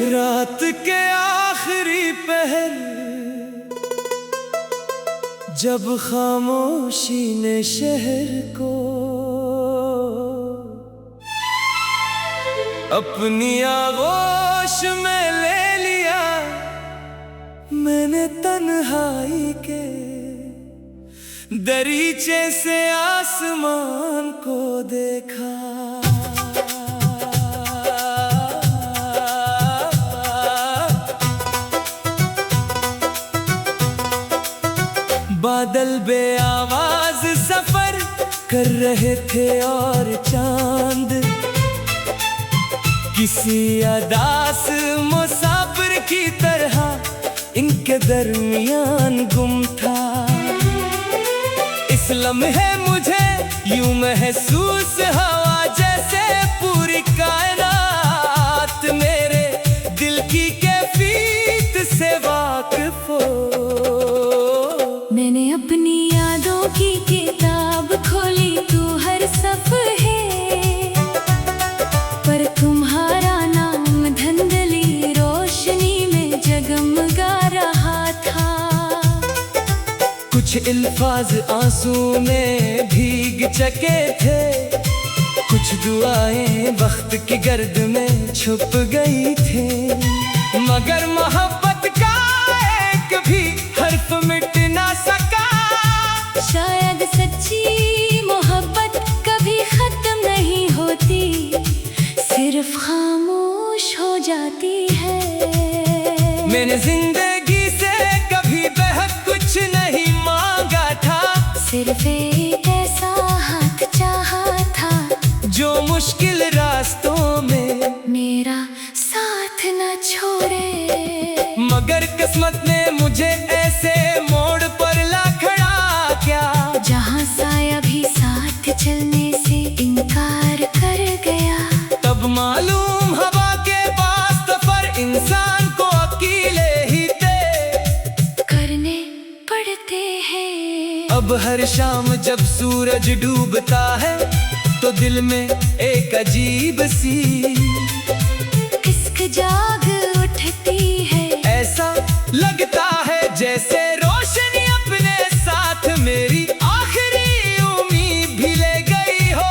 रात के आखिरी पहर जब खामोशी ने शहर को अपनी आगोश में ले लिया, मैंने तन्हाई के दरीचे से आसमान को देखा। बादल बे आवाज सफर कर रहे थे और चांद किसी अदास मुसाफिर की तरह इनके दरमियान गुम था। इस लम्हे मुझे यूं महसूस हुआ जैसे पूरी कायनात मेरे दिल की कैफियत से वाकिफ हो। मैंने अपनी यादों की किताब खोली, तू हर सफ़े पर तुम्हारा नाम धंधली रोशनी में जगमगा रहा था। कुछ अल्फाज आंसू में भीग चुके थे, कुछ दुआएं वक्त की गर्द में छुप गई थी, मगर मोहब्बत का एक भी हर्फ मिट ना सका। शायद सच्ची मोहब्बत कभी खत्म नहीं होती, सिर्फ खामोश हो जाती है। मैंने जिंदगी से कभी बेहद कुछ नहीं मांगा था, सिर्फ एक ऐसा हाथ चाहा था जो मुश्किल रास्तों में मेरा साथ न छोड़े। मगर किस्मत ने मुझे ऐसे मोड़ पर ला खड़ा किया, जहाँ साया भी साथ चलने से इनकार कर गया। तब मालूम हवा के पास सफर इंसान को अकेले ही तय करने पड़ते हैं। अब हर शाम जब सूरज डूबता है तो दिल में एक अजीब सी किस्क जाग उठती है। ऐसा लगता है जैसे रोशनी अपने साथ मेरी आखिरी उम्मीद भी ले गई हो।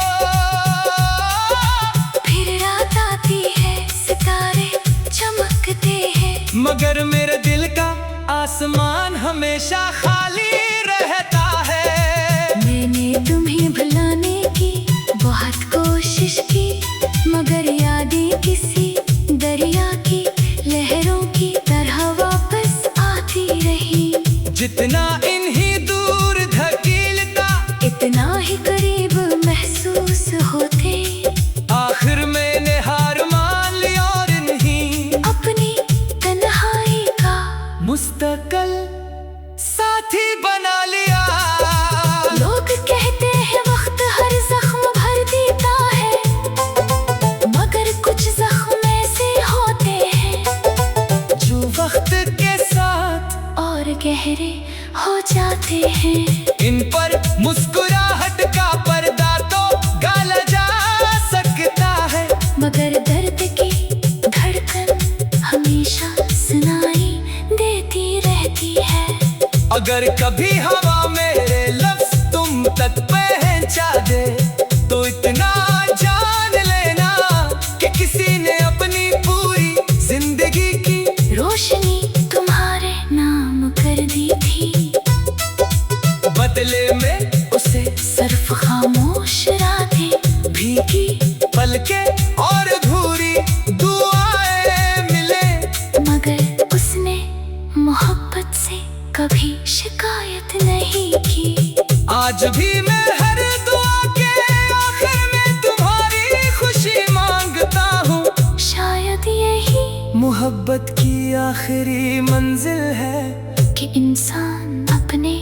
फिर रात आती है, सितारे चमकते हैं, मगर मेरे दिल का आसमान हमेशा खाली रहता है। मैंने तुम्हें भुलाने की बहुत कोशिश की, मगर यादें किसी दरिया की लहरों की तरह वापस आती रही। जितना इन्हीं दूर धकेलता इतना ही करीब महसूस होते। आखिर मैंने हार मान ली और इन्हीं अपनी तन्हाई का मुस्तकिल साथी बना लिया। लोग कहते हैं वक्त हर जख्म भर देता है, मगर कुछ जख्म ऐसे होते हैं जो वक्त के साथ और गहरे हो जाते हैं। इन पर मुस्कुराहट का पर्दा तो डाला जा सकता है, मगर दर्द की धड़कन हमेशा सुनाई देती रहती है। अगर कभी हवा मेरे लफ्ज तुम तक पहुंचा दे तो इतना जान लेना कि किसी ने अपनी पूरी जिंदगी की रोशनी तुम्हारे नाम कर दी थी। बदले में उसे सिर्फ खामोश रातें, भीगी पलके और अधूरी दुआएं मिले, मगर उसने मोहब्बत से कभी शिकायत नहीं की। आज भी मैं हर दुआ के आखिर में तुम्हारी खुशी मांगता हूँ। शायद यही मोहब्बत की आखिरी मंजिल है कि इंसान अपने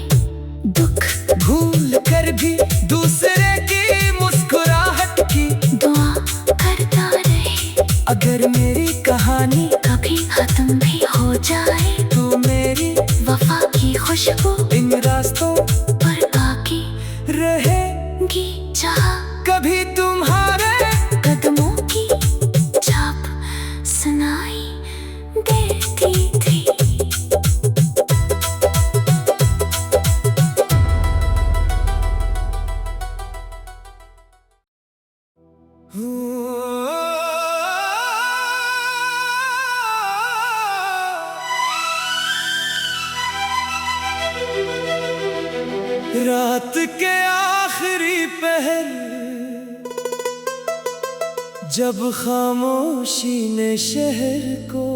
दुख भूल कर भी दूसरे की मुस्कुराहट की दुआ करता रहे। अगर मेरी कहानी कभी खत्म भी हो जाए तो मेरी वफा की खुशबू रात के आखिरी पहर जब खामोशी ने शहर को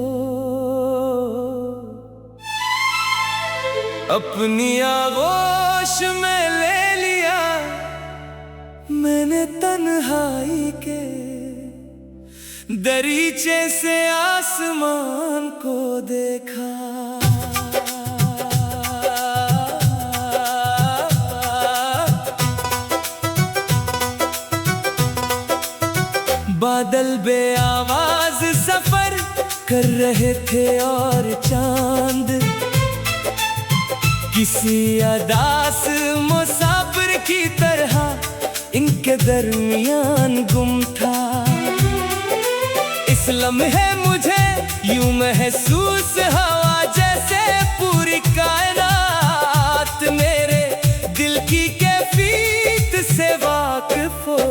अपनी आगोश में ले लिया, मैंने तन्हाई के दरीचे से आसमान को देखा। बादल बे आवाज सफर कर रहे थे और चांद किसी अदास मुसाफिर की तरह इनके दरमियान गुम था। इस लम्हे मुझे यूं महसूस हवा जैसे पूरी कायनात मेरे दिल की कैफियत से वाकिफ हो।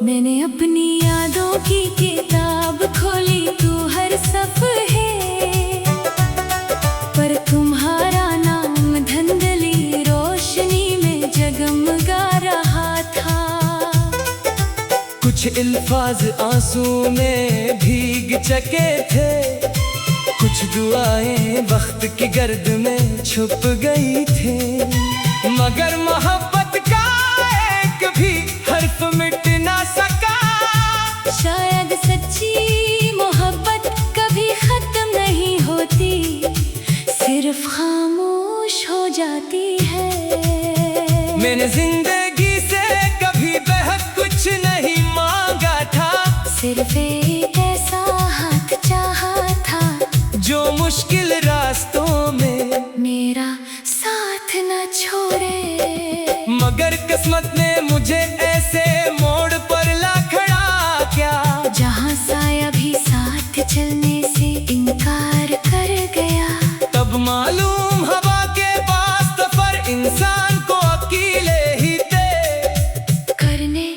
मैंने अपनी यादों की किताब खोली, तू हर सफ़े पर तुम्हारा नाम धंधली रोशनी में जगमगा रहा था। कुछ अल्फाज आंसू में भीग चुके थे, कुछ दुआएं वक्त की गर्द में छुप गई थी, मगर मोहब्बत का एक भी हर्फ मिट ना सका। शायद सच्ची मोहब्बत कभी खत्म नहीं होती, सिर्फ खामोश हो जाती है। मैंने जिंदगी से कभी बेहद कुछ नहीं मांगा था, सिर्फ एक ऐसा हाथ चाहा था जो मुश्किल रास्तों में मेरा साथ न छोड़े। मगर किस्मत ने मुझे ऐसे मोड़ पर ला खड़ा क्या, जहाँ साया भी साथ चलने से इनकार कर गया। तब मालूम हवा के पास सफर इंसान को अकेले ही तय करने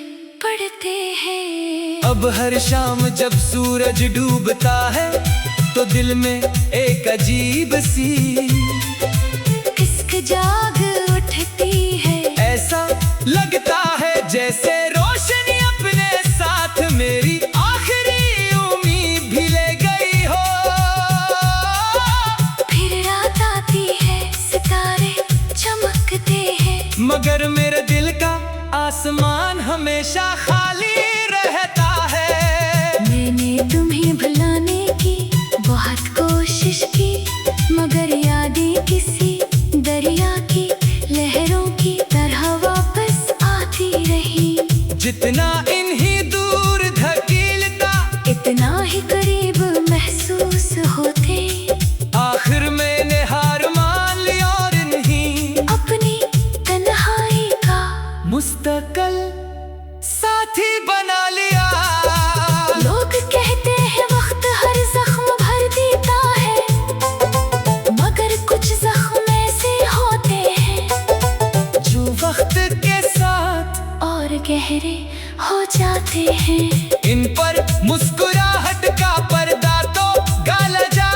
पड़ते हैं। अब हर शाम जब सूरज डूबता है तो दिल में एक अजीब सी किस्क जाग उठती है। ऐसा लगता है जैसे रोशनी अपने साथ मेरी आखिरी उम्मीद भी ले गई हो। फिर रात आती है, सितारे चमकते हैं, मगर मेरे दिल का आसमान हमेशा खाली रहता है। मैंने तुम्हें भुलाने की बहुत कोशिश की, मगर यादें किसी दरिया की लहरों की तरह वापस आती रही। जितना इन्हीं दूर धकेलता इतना ही करीब महसूस होते। आखिर मैंने हार मान ली और इन्हीं अपनी तन्हाई का मुस्तकिल साथी बना लिया। लोग कहते हैं वक्त हर जख्म भर देता है, मगर कुछ जख्म ऐसे होते हैं जो वक्त के साथ और गहरे हो जाते हैं। इन पर मुस्कुराहट का पर्दा तो डाला जा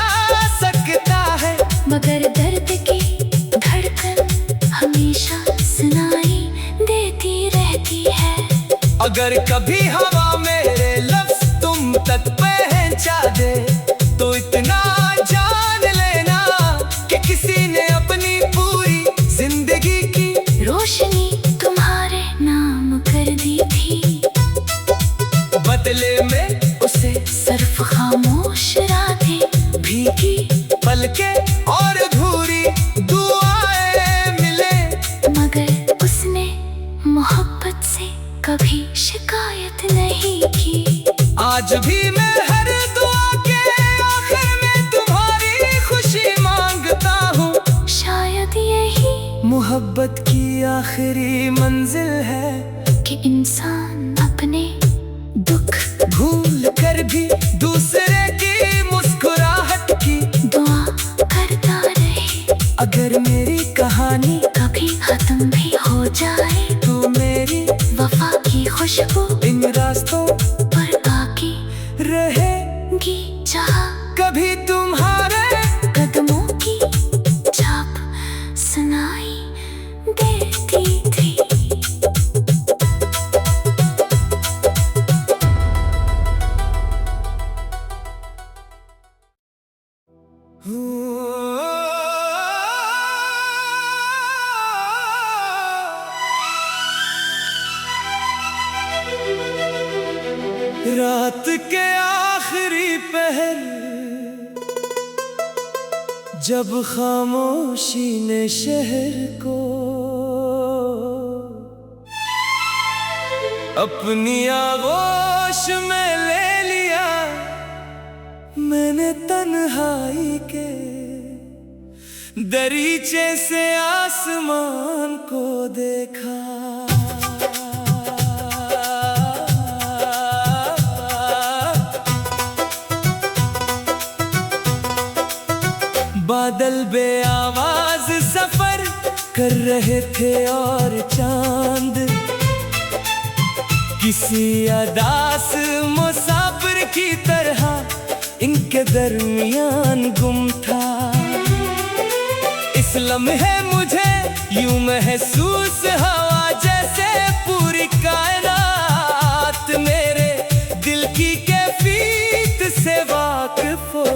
सकता है, मगर दर्द की धड़कन हमेशा सुनाई देती रहती है। अगर कभी हवा मेरे लफ्ज तुम तक पहुंचा दे तो इतना जान लेना कि किसी ने अपनी पूरी जिंदगी की रोशनी तुम्हारे नाम कर दी थी। बदले में उसे सिर्फ खामोश रातें भीगी पलकें और अधूरी दुआएं मिले, मगर उसने मोहब्बत से कभी शिकायत नहीं की। आज भी मैं हर दुआ के आखिर में तुम्हारी खुशी मांगता हूँ। शायद यही मोहब्बत की आखिरी मंजिल है कि इंसान अपने दुख भूल कर भी दूसरे की मुस्कुराहट की दुआ करता रहे। अगर मेरी कहानी कभी खत्म भी हो जाए तो मेरी वफा की खुशबू इन रास्तों पर बाकी रहेगी, जहाँ कभी तुम्हारे कदमों की छाप सुनाई रात के आखिरी पहर जब खामोशी ने शहर को अपनी आगोश में ले लिया, मैंने तन्हाई के दरीचे से आसमान को देखा। बादल बे आवाज सफर कर रहे थे और चांद किसी अदास मुसाफिर की तरह इनके दरमियान गुम था। इस लम्हे मुझे यूं महसूस हवा जैसे पूरी कायनात मेरे दिल की कैफियत से वाकिफ हो।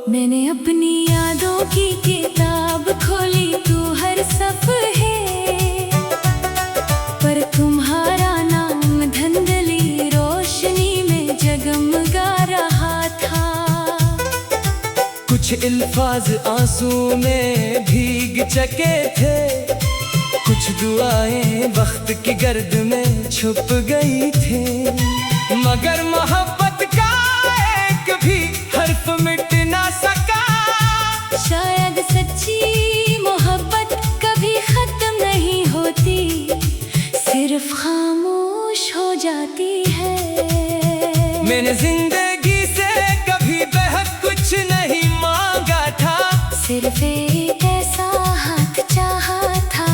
मैंने अपनी यादों की किताब खोली, तू हर सफ़े पर तुम्हारा नाम धंधली रोशनी में जगमगा रहा था। कुछ अल्फाज आंसू में भीग चुके थे, कुछ दुआएं वक्त की गर्द में छुप गई थी, मगर मोहब्बत का एक भी हर्फ मिट ना सका। शायद सच्ची मोहब्बत कभी खत्म नहीं होती, सिर्फ खामोश हो जाती है। मैंने जिंदगी से कभी बेहद कुछ नहीं मांगा था, सिर्फ एक ऐसा हाथ चाहा था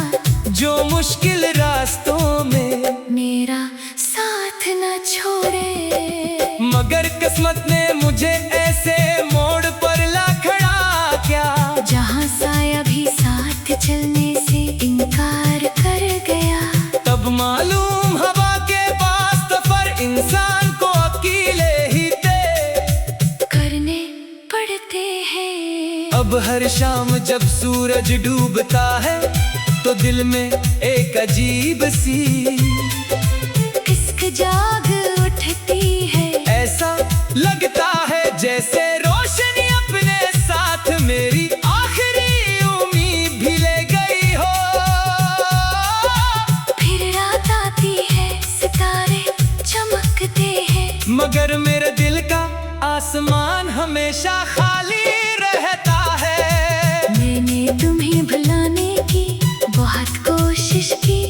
जो मुश्किल रास्तों में मेरा साथ न छोड़े। मगर किस्मत ने मुझे ऐसे मोड़ पर ला खड़ा क्या, जहाँ साया भी साथ चलने से इनकार कर गया। तब मालूम हवा के पास सफर इंसान को अकेले ही तय करने पड़ते हैं। अब हर शाम जब सूरज डूबता है तो दिल में एक अजीब सी किस्क जाग उठती है। ऐसा लगता है जैसे रोशनी अपने साथ मेरी आखिरी उम्मीद भी ले गई हो। फिर रात आती है, सितारे चमकते हैं, मगर मेरे दिल का आसमान हमेशा खाली रहता है। मैंने तुम्हें भुलाने की बहुत कोशिश की,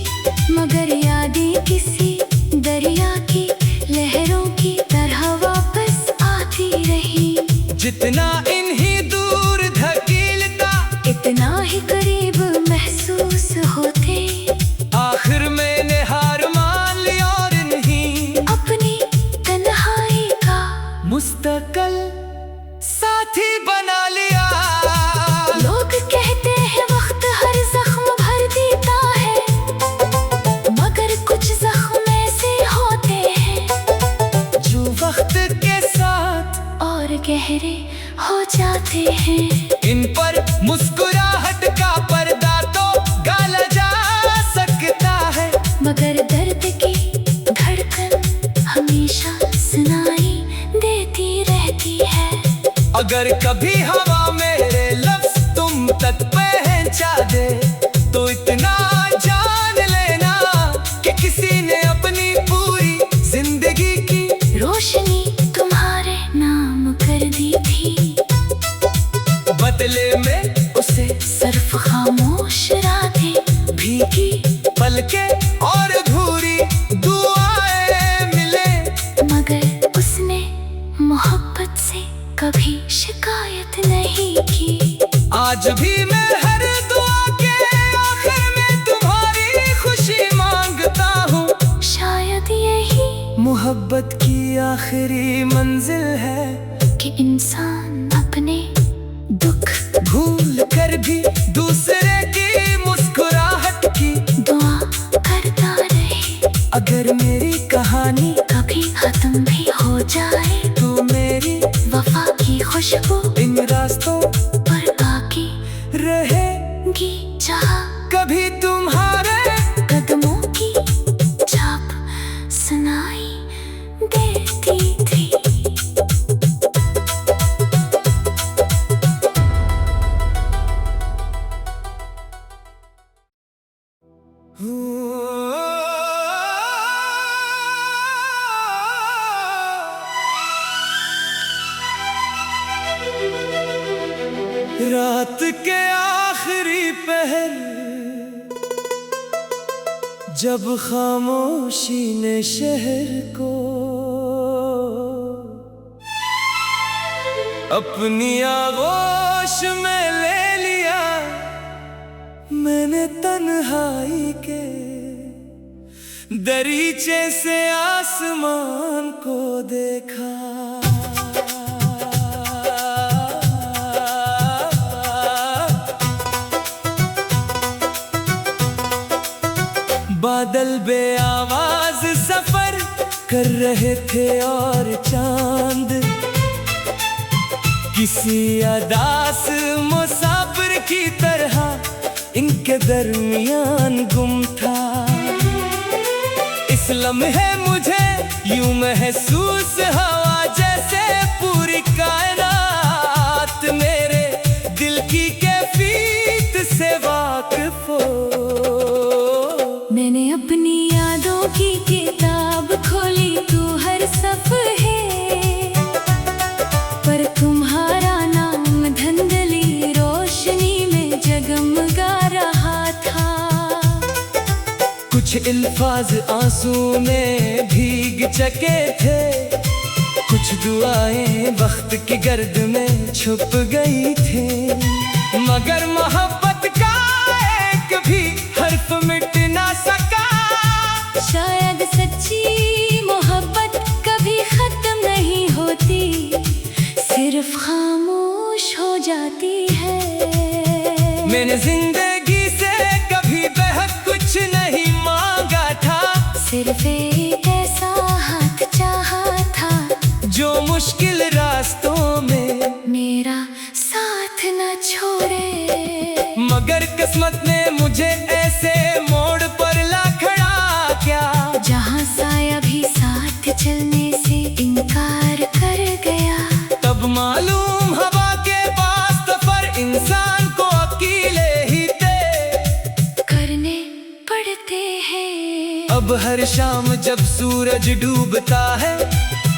मगर यादें किसी दरिया की लहरों की तरह वापस आती रही। जितना इन्हीं दूर धकेलता इतना ही करीब महसूस होते। आखिर मैंने हार मान ली और इन्हीं अपनी तन्हाई का मुस्तकिल साथी बना लिया। लोग कहते हैं वक्त हर जख्म भर देता है, मगर कुछ जख्म ऐसे होते हैं जो वक्त के साथ और गहरे हो जाते हैं। इन पर मुस्कुराहट का पर्दा तो गाला जा सकता है, मगर दर्द की धड़कन हमेशा सुनाई देती रहती है। अगर कभी हवा मेरे लफ्ज तुम तक पहुंचा दे तो इतना जान लेना कि किसी ने अपनी पूरी जिंदगी की रोशनी तुम्हारे नाम कर दी थी। बदले में उसे सिर्फ खामोश रातें भीगी पलकें और अधूरी दुआएं मिले, मगर उसने मोहब्बत से कभी शिकायत नहीं की। आज भी मैं हर दुआ के आखिर में तुम्हारी खुशी मांगता हूँ। शायद यही मोहब्बत की आखिरी मंजिल है कि इंसान अपने दुख भूल कर भी दूसरे की मुस्कुराहट की दुआ करता रहे। अगर मेरी कहानी कभी खत्म भी हो जाए तो मेरी वफा की खुशबू इन रास्तों पर बाकी रहेगी, जहाँ कभी तुम्हारे कदमों की छाप सुनाई रात के आखिरी पहर जब खामोशी ने शहर को अपनी आगोश में ले लिया, मैंने तन्हाई के दरीचे से आसमान को देखा। बादल बे आवाज सफर कर रहे थे और चांद किसी अदास मुसाफिर की तरह इनके दरमियान गुम था। इस लम्हे मुझे यूं महसूस हुआ जैसे पूरी कायनात मेरे दिल की कैफियत से वाकिफ हो। मैंने अपनी यादों की किताब खोली, तू हर सफ़े पर तुम्हारा नाम धुंधली रोशनी में जगमगा रहा था। कुछ अल्फाज आंसू में भीग चुके थे, कुछ दुआएं वक्त की गर्द में छुप गई थी, मगर मोहब्बत का एक भी हर्फ मिट ना सका। शायद सच्ची मोहब्बत कभी खत्म नहीं होती, सिर्फ खामोश हो जाती है। मैंने जिंदगी से कभी बेहद कुछ नहीं मांगा था, सिर्फ एक ऐसा हाथ चाहा था जो मुश्किल रास्तों में मेरा साथ न छोड़े। मगर किस्मत ने मुझे ऐसे मोड़ पर ला खड़ा किया, जहाँ साया भी साथ चलने से इनकार कर गया। तब मालूम हवा के पास सफर इंसान को अकेले ही तय करने पड़ते हैं। अब हर शाम जब सूरज डूबता है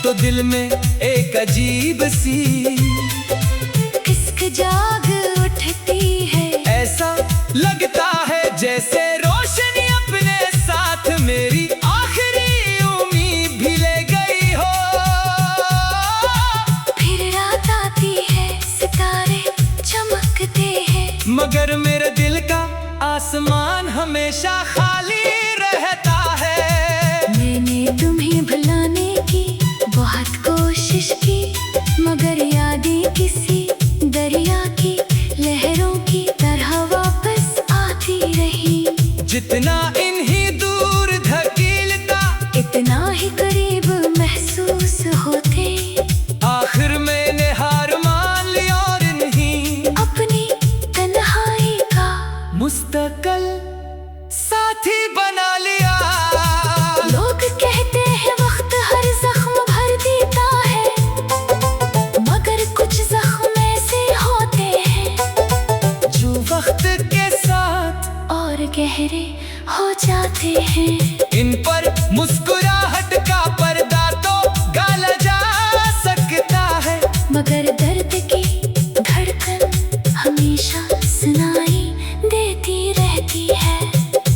तो दिल में एक अजीब सी किस्क जाग उठती है। ऐसा लगता है जैसे रोशनी अपने साथ मेरी आखिरी उम्मीद भी ले गई हो। फिर रात आती है, सितारे चमकते हैं, मगर मेरे दिल का आसमान हमेशा खाली रहता है। मैंने तुम्हें भुलाने की बहुत कोशिश की, मगर यादें किसी दरिया की लहरों की तरह वापस आती रही। जितना इन्हीं दूर धकेलता इतना ही करीब महसूस होते। आखिर मैंने हार मान ली और इन्हीं अपनी तन्हाई का मुस्तकिल साथी बना लिया। लोग कहते हैं वक्त हर जख्म भर देता है, मगर कुछ जख्म ऐसे होते हैं जो वक्त के साथ और गहरे हो जाते हैं। इन पर मुस्कुराहट का पर्दा तो डाला जा सकता है, मगर दर्द की धड़कन हमेशा सुनाई देती रहती है।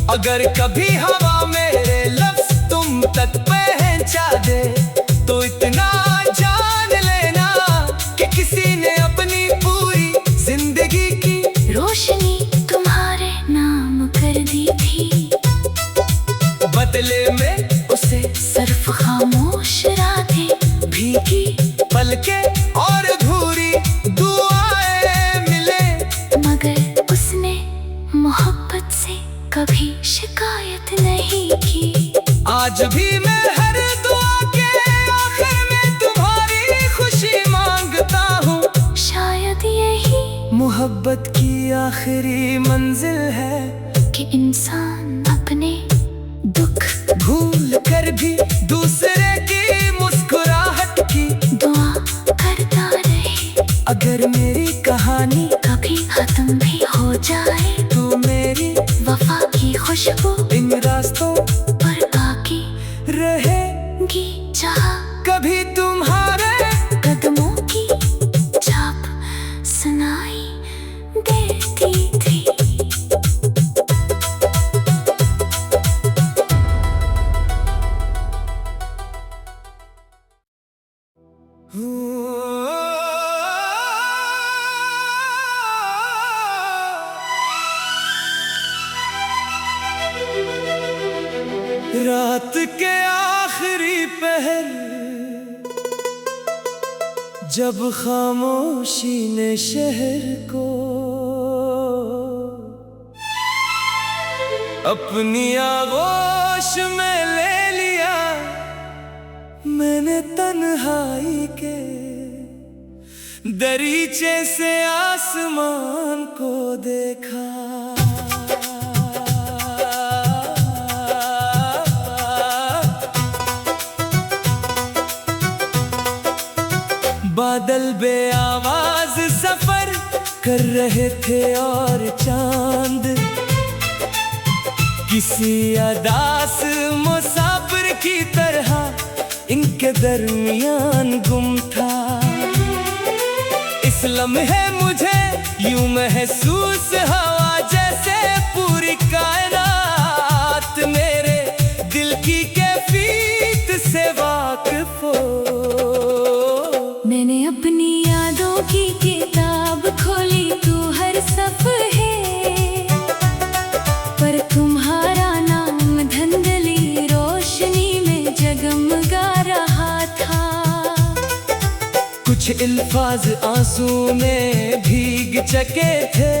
अगर कभी हवा मेरे लफ्ज तुम तक पहुंचा दे तो इतना जान लेना कि किसी ने अपनी पूरी जिंदगी की रोशनी तुम्हारे नाम कर दी थी। बदले में उसे सिर्फ खामोश रातें भीगी पलकें और अधूरी दुआएं मिले, मगर उसने मोहब्बत से कभी शिकायत नहीं की। आज भी मैं हर दुआ के आखिर में तुम्हारी खुशी मांगता हूँ। शायद यही मोहब्बत की आखिरी मंजिल है कि इंसान अपने दुख भूल कर भी दूसरे की मुस्कुराहट की दुआ करता रहे। अगर मेरी कहानी कभी खत्म भी हो जाए तो मेरी वफा की खुशबू इन रास्तों पर बाकी रहेगी, जहाँ कभी तुम्हारे कदमों की छाप सुनाई होती थी। रात के आखिरी पहर जब खामोशी ने शहर को अपनी आगोश में ले लिया, मैंने तन्हाई के दरीचे से आसमान को देखा। बादल बे आवाज सफर कर रहे थे और चांद किसी अदास मुसाफिर की तरह इनके दरमियान गुम था। इस लम्हे मुझे यूं महसूस हवा जैसे पूरी कायनात मेरे दिल की कैफियत से वाकिफ हो। मैंने अपनी यादों की किताब खोली, तू हर सफ़े पर तुम्हारा नाम धंधली रोशनी में जगमगा रहा था। कुछ अल्फाज आंसू में भीग चुके थे,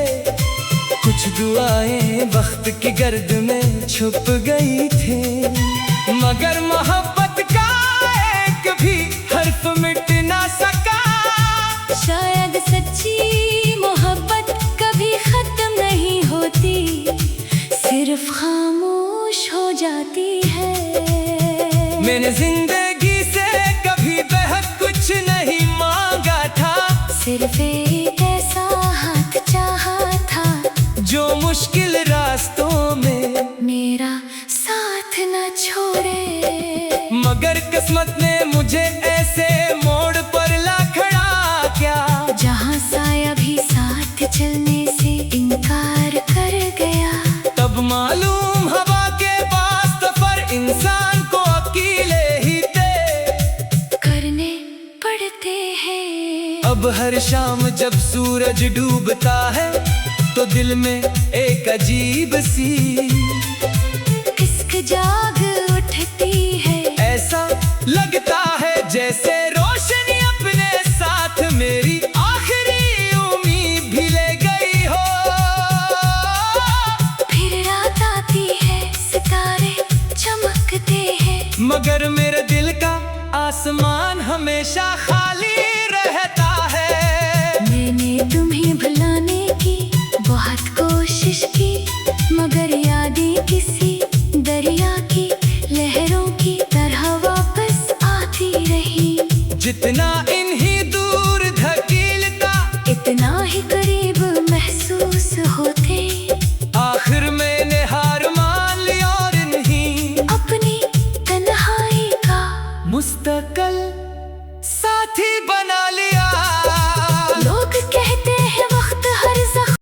कुछ दुआएं वक्त की गर्द में छुप गई थी, मगर मोहब्बत का एक भी हर्फ मिट ना सका। शायद सच्ची मोहब्बत कभी खत्म नहीं होती, सिर्फ खामोश हो जाती है। मैंने जिंदगी से कभी बेहद कुछ नहीं मांगा था, सिर्फ एक ऐसा हाथ चाहा था जो मुश्किल रास्तों में मेरा साथ न छोड़े। मगर किस्मत ने मुझे ऐसे मोड़ पर ला खड़ा किया, जहाँ साया भी साथ चलने से इनकार कर गया। तब मालूम हवा के पास सफर इंसान को अकेले ही तय करने पड़ते हैं। अब हर शाम जब सूरज डूबता है तो दिल में एक अजीब सी किस्क जाग उठती है। ऐसा लगता है जैसे रोशनी अपने साथ मेरी आखिरी उम्मीद भी ले गई हो। फिर रात आती है, सितारे चमकते हैं, मगर मेरे दिल का आसमान हमेशा